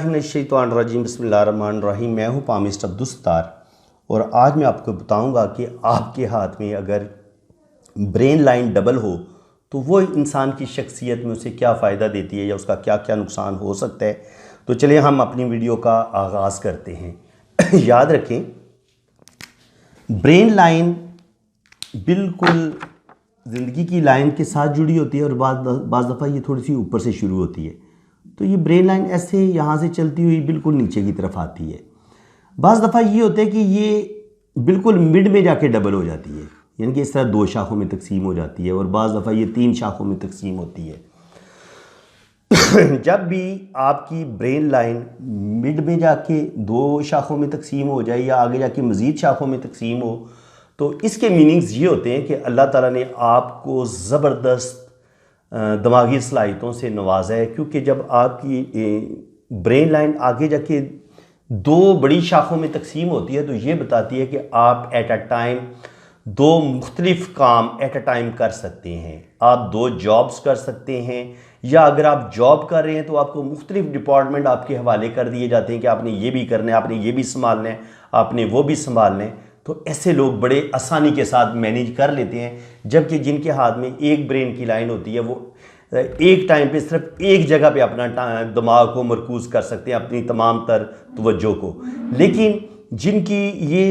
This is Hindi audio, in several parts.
बिस्मिल्लाहिर्रहमानिर्रहीम बिस्मिल्लाहिर्रहमानिर्रहीम। मैं हूँ पामिस्ट अब्दुस्तार और आज मैं आपको बताऊँगा कि आपके हाथ में अगर ब्रेन लाइन डबल हो तो वो इंसान की शख्सियत में उसे क्या फ़ायदा देती है या उसका क्या क्या नुकसान हो सकता है। तो चलिए हम अपनी वीडियो का आगाज़ करते हैं। याद रखें, ब्रेन लाइन बिल्कुल ज़िंदगी की लाइन के साथ जुड़ी होती है और बाज़ दफ़ा ये थोड़ी सी ऊपर से शुरू होती है। तो ये ब्रेन लाइन ऐसे यहाँ से चलती हुई बिल्कुल नीचे की तरफ आती है। बाज़ दफ़ा ये होता है कि ये बिल्कुल मिड में जाके डबल हो जाती है, यानी कि इस तरह 2 शाखों में तकसीम हो जाती है और बाज़ दफ़ा ये 3 शाखों में तकसीम होती है। जब भी आपकी ब्रेन लाइन मिड में जाके 2 शाखों में तकसीम हो जाए या आगे जाके मज़ीद शाखों में तकसीम हो, तो इसके मीनिंग्स ये होते हैं कि अल्लाह ताला ने आपको ज़बरदस्त दिमागी सलाहियतों से नवाजा है। क्योंकि जब आपकी ब्रेन लाइन आगे जाके 2 बड़ी शाखों में तकसीम होती है तो ये बताती है कि आप एट अ टाइम 2 मुख्तलिफ काम एट अ टाइम कर सकते हैं। आप 2 जॉब्स कर सकते हैं, या अगर आप जॉब कर रहे हैं तो आपको मुख्तलिफ डिपार्टमेंट आपके हवाले कर दिए जाते हैं कि आपने ये भी करना है, आपने ये भी संभालना है, आपने वो भी संभालना है। तो ऐसे लोग बड़े आसानी के साथ मैनेज कर लेते हैं, जबकि जिनके हाथ में एक ब्रेन की लाइन होती है वो एक टाइम पे सिर्फ एक जगह पे अपना दिमाग को मरकूज कर सकते हैं, अपनी तमाम तर तवज्जो को। लेकिन जिनकी ये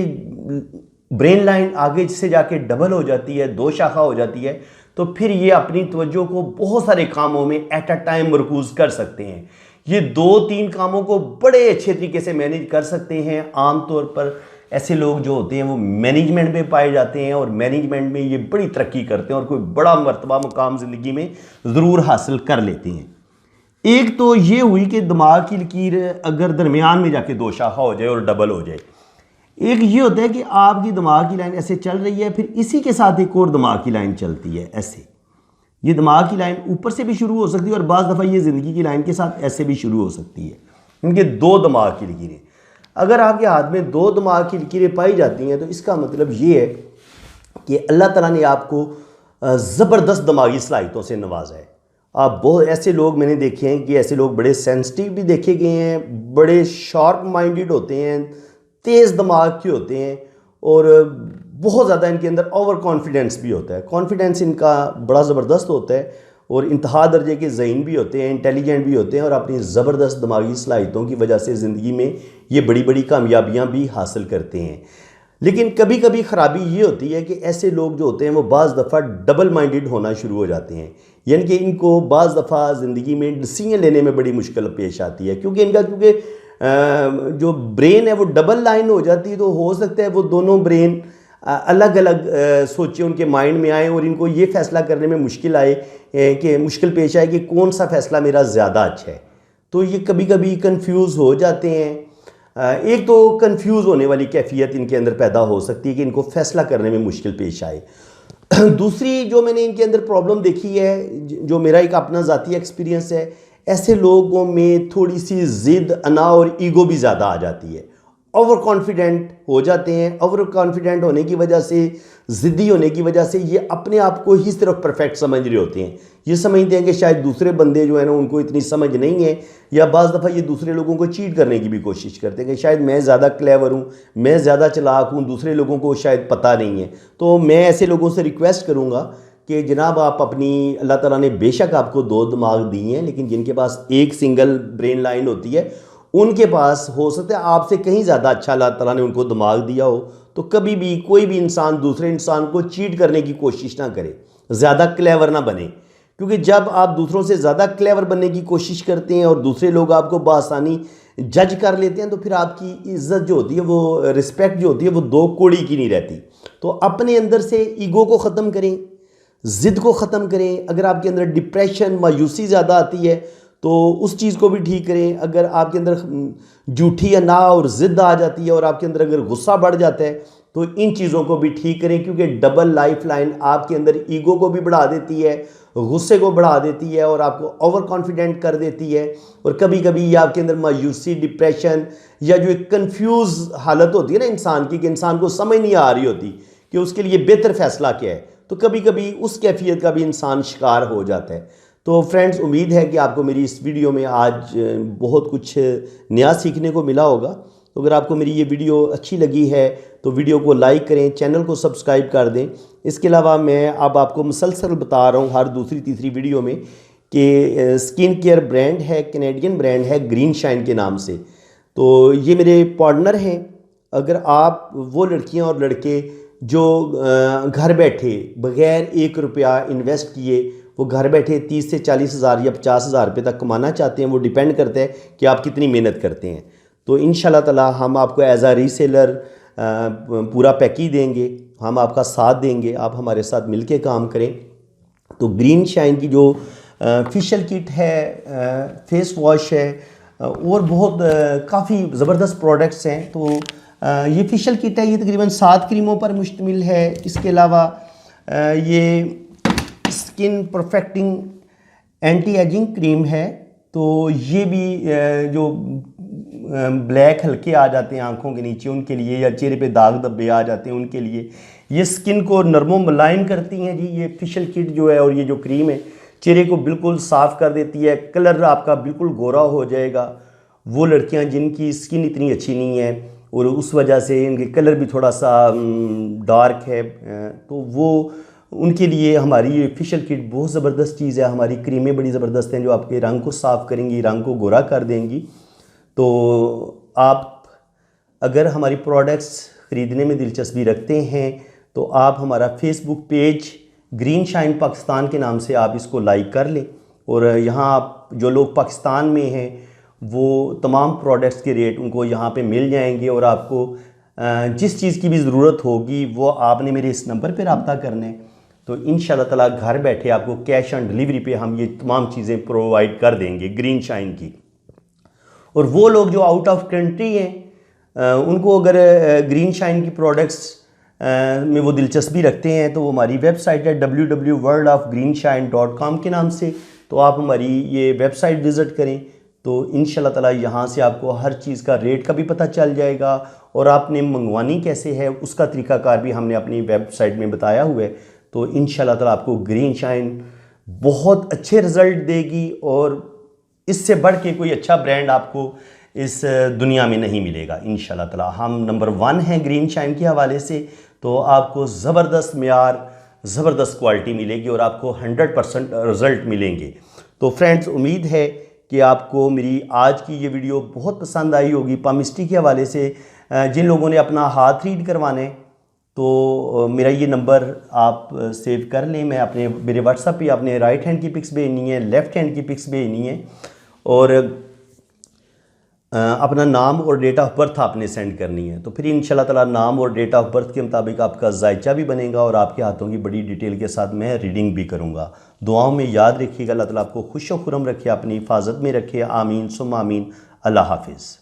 ब्रेन लाइन आगे से जाके डबल हो जाती है, 2 शाखा हो जाती है, तो फिर ये अपनी तवज्जो को बहुत सारे कामों में एट अ टाइम मरकूज कर सकते हैं। ये 2-3 कामों को बड़े अच्छे तरीके से मैनेज कर सकते हैं। आम तौर पर ऐसे लोग जो होते हैं वो मैनेजमेंट में पाए जाते हैं और मैनेजमेंट में ये बड़ी तरक्की करते हैं और कोई बड़ा मर्तबा मुकाम ज़िंदगी में ज़रूर हासिल कर लेते हैं। एक तो ये हुई कि दिमाग की लकीर अगर दरमियान में जाके 2 शाखा हो जाए और डबल हो जाए। एक ये होता है कि आपकी दिमाग की लाइन ऐसे चल रही है, फिर इसी के साथ एक और दिमाग की लाइन चलती है ऐसे। ये दिमाग की लाइन ऊपर से भी शुरू हो सकती है और बाज़ दफ़ा ये ज़िंदगी की लाइन के साथ ऐसे भी शुरू हो सकती है। इनके 2 दिमाग की लकीरें, अगर आपके हाथ में 2 दिमाग की लकीरें पाई जाती हैं तो इसका मतलब ये है कि अल्लाह ताला ने आपको ज़बरदस्त दिमागी सलाहियतों से नवाजा है। आप बहुत ऐसे लोग मैंने देखे हैं कि ऐसे लोग बड़े सेंसिटिव भी देखे गए हैं, बड़े शार्प माइंडेड होते हैं, तेज़ दिमाग के होते हैं और बहुत ज़्यादा इनके अंदर ओवर कॉन्फिडेंस भी होता है। कॉन्फिडेंस इनका बड़ा ज़बरदस्त होता है और इंतहा दर्जे के ज़हीन भी होते हैं, इंटेलिजेंट भी होते हैं और अपनी ज़बरदस्त दिमागी सलाहियतों की वजह से ज़िंदगी में ये बड़ी बड़ी कामयाबियाँ भी हासिल करते हैं। लेकिन कभी कभी ख़राबी ये होती है कि ऐसे लोग जो होते हैं वो बाज़ दफ़ा डबल माइंडेड होना शुरू हो जाते हैं, यानी कि इनको बाज़ दफ़ा ज़िंदगी में डिसीजन लेने में बड़ी मुश्किल पेश आती है। क्योंकि जो ब्रेन है वो डबल लाइन हो जाती है, तो हो सकता है वो दोनों ब्रेन अलग अलग सोचे उनके माइंड में आए और इनको ये फ़ैसला करने में मुश्किल आए कि मुश्किल पेश आए कि कौन सा फ़ैसला मेरा ज़्यादा अच्छा है। तो ये कभी कभी कंफ्यूज हो जाते हैं। एक तो कंफ्यूज होने वाली कैफियत इनके अंदर पैदा हो सकती है कि इनको फ़ैसला करने में मुश्किल पेश आए। दूसरी जो मैंने इनके अंदर प्रॉब्लम देखी है, जो मेरा एक अपना ज़ाती एक्सपीरियंस है, ऐसे लोगों में थोड़ी सी ज़िद, अना और ईगो भी ज़्यादा आ जाती है। ओवर कॉन्फिडेंट हो जाते हैं। ओवर कॉन्फिडेंट होने की वजह से, ज़िद्दी होने की वजह से ये अपने आप को ही सिर्फ परफेक्ट समझ रहे होते हैं। ये समझते हैं कि शायद दूसरे बंदे जो है ना उनको इतनी समझ नहीं है, या बाज़ दफ़ा ये दूसरे लोगों को चीट करने की भी कोशिश करते हैं कि शायद मैं ज़्यादा क्लेवर हूँ, मैं ज़्यादा चालाक हूँ, दूसरे लोगों को शायद पता नहीं है। तो मैं ऐसे लोगों से रिक्वेस्ट करूँगा कि जनाब आप अपनी, अल्लाह ताला ने बेशक आपको 2 दिमाग दिए हैं, लेकिन जिनके पास एक सिंगल ब्रेन लाइन होती है उनके पास हो सकता है आपसे कहीं ज़्यादा अच्छा अल्लाह ताला ने उनको दिमाग दिया हो। तो कभी भी कोई भी इंसान दूसरे इंसान को चीट करने की कोशिश ना करे, ज़्यादा क्लेवर ना बने। क्योंकि जब आप दूसरों से ज़्यादा क्लेवर बनने की कोशिश करते हैं और दूसरे लोग आपको बआसानी जज कर लेते हैं, तो फिर आपकी इज़्ज़त जो होती है, वो रिस्पेक्ट जो होती है, वो 2 कौड़ी की नहीं रहती। तो अपने अंदर से ईगो को ख़त्म करें, ज़िद को ख़त्म करें। अगर आपके अंदर डिप्रेशन, मायूसी ज़्यादा आती है तो उस चीज़ को भी ठीक करें। अगर आपके अंदर झूठी अना और ज़िद आ जाती है और आपके अंदर अगर गुस्सा बढ़ जाता है तो इन चीज़ों को भी ठीक करें। क्योंकि डबल लाइफ लाइन आपके अंदर ईगो को भी बढ़ा देती है, गुस्से को बढ़ा देती है और आपको ओवर कॉन्फिडेंट कर देती है। और कभी कभी ये आपके अंदर मायूसी, डिप्रेशन या जो एक कन्फ्यूज़ हालत होती है ना इंसान की, कि इंसान को समझ नहीं आ रही होती कि उसके लिए बेहतर फ़ैसला क्या है, तो कभी कभी उस कैफियत का भी इंसान शिकार हो जाता है। तो फ्रेंड्स, उम्मीद है कि आपको मेरी इस वीडियो में आज बहुत कुछ नया सीखने को मिला होगा। तो अगर आपको मेरी ये वीडियो अच्छी लगी है तो वीडियो को लाइक करें, चैनल को सब्सक्राइब कर दें। इसके अलावा मैं अब आपको मुसलसल बता रहा हूँ हर दूसरी तीसरी वीडियो में कि स्किन केयर ब्रांड है, कैनेडियन ब्रांड है ग्रीन शाइन के नाम से। तो ये मेरे पार्टनर हैं। अगर आप वो लड़कियां और लड़के जो घर बैठे बग़ैर 1 रुपया इन्वेस्ट किए वो घर बैठे 30 से 40 हज़ार या 50 हज़ार रुपये तक कमाना चाहते हैं, वो डिपेंड करता है कि आप कितनी मेहनत करते हैं। तो इंशाल्लाह ताला हम आपको एज आ रीसेलर पूरा पैकेज देंगे, हम आपका साथ देंगे, आप हमारे साथ मिलके काम करें। तो ग्रीन शाइन की जो फेशियल किट है, फेस वॉश है और बहुत काफ़ी ज़बरदस्त प्रोडक्ट्स हैं। तो ये फेशियल किट है, ये तकरीबन 7 क्रीमों पर मुश्तमिल है। इसके अलावा ये skin perfecting anti ageing cream है। तो ये भी जो ब्लैक हल्के आ जाते हैं आंखों के नीचे उनके लिए, या चेहरे पे दाग धब्बे आ जाते हैं उनके लिए, ये स्किन को नरमो मुलायम करती हैं जी। ये फेशियल किट जो है और ये जो क्रीम है चेहरे को बिल्कुल साफ़ कर देती है, कलर आपका बिल्कुल गोरा हो जाएगा। वो लड़कियां जिनकी स्किन इतनी अच्छी नहीं है और उस वजह से इनके कलर भी थोड़ा सा डार्क है, तो वो उनके लिए हमारी ये फेशियल किट बहुत ज़बरदस्त चीज़ है। हमारी क्रीमें बड़ी ज़बरदस्त हैं जो आपके रंग को साफ़ करेंगी, रंग को गोरा कर देंगी। तो आप अगर हमारी प्रोडक्ट्स ख़रीदने में दिलचस्पी रखते हैं तो आप हमारा Facebook page green shine Pakistan के नाम से आप इसको लाइक कर लें। और यहाँ आप जो लोग पाकिस्तान में हैं वो तमाम प्रोडक्ट्स के रेट उनको यहाँ पे मिल जाएंगे और आपको जिस चीज़ की भी ज़रूरत होगी वो आपने मेरे इस नंबर पे रब्ता करना है। तो इंशाल्लाह ताला घर बैठे आपको कैश ऑन डिलीवरी पे हम ये तमाम चीज़ें प्रोवाइड कर देंगे ग्रीन शाइन की। और वो लोग जो आउट ऑफ कंट्री हैं उनको अगर ग्रीन शाइन की प्रोडक्ट्स में वो दिलचस्पी रखते हैं तो वो हमारी वेबसाइट है www.worldofgreenshine.com के नाम से। तो आप हमारी ये वेबसाइट विज़िट करें तो इंशाल्लाह ताला यहाँ से आपको हर चीज़ का रेट का भी पता चल जाएगा और आपने मंगवानी कैसे है उसका तरीक़ाकार भी हमने अपनी वेबसाइट में बताया हुआ है। तो इंशाल्लाह ताला आपको ग्रीन शाइन बहुत अच्छे रिज़ल्ट देगी और इससे बढ़ के कोई अच्छा ब्रांड आपको इस दुनिया में नहीं मिलेगा। इंशाल्लाह ताला हम नंबर 1 हैं ग्रीन शाइन के हवाले से। तो आपको ज़बरदस्त मेयार, ज़बरदस्त क्वालिटी मिलेगी और आपको 100% रिज़ल्ट मिलेंगे। तो फ्रेंड्स, उम्मीद है कि आपको मेरी आज की ये वीडियो बहुत पसंद आई होगी। पामिस्ट्री के हवाले से जिन लोगों ने अपना हाथ रीड करवाने तो मेरा ये नंबर आप सेव कर लें। मैं मेरे व्हाट्सएप पे आपने राइट हैंड की पिक्स भेजनी है, लेफ़्ट हैंड की पिक्स भेजनी है और अपना नाम और डेट ऑफ बर्थ आपने सेंड करनी है। तो फिर इंशाल्लाह ताला नाम और डेट ऑफ बर्थ के मुताबिक आपका जायचा भी बनेगा और आपके हाथों की बड़ी डिटेल के साथ मैं रीडिंग भी करूँगा। दुआओं में याद रखिएगा। अल्लाह ताला आपको खुश व खुरम रखे, अपनी हिफाजत में रखे। आमीन सुम्मा आमीन। अल्लाह हाफिज़।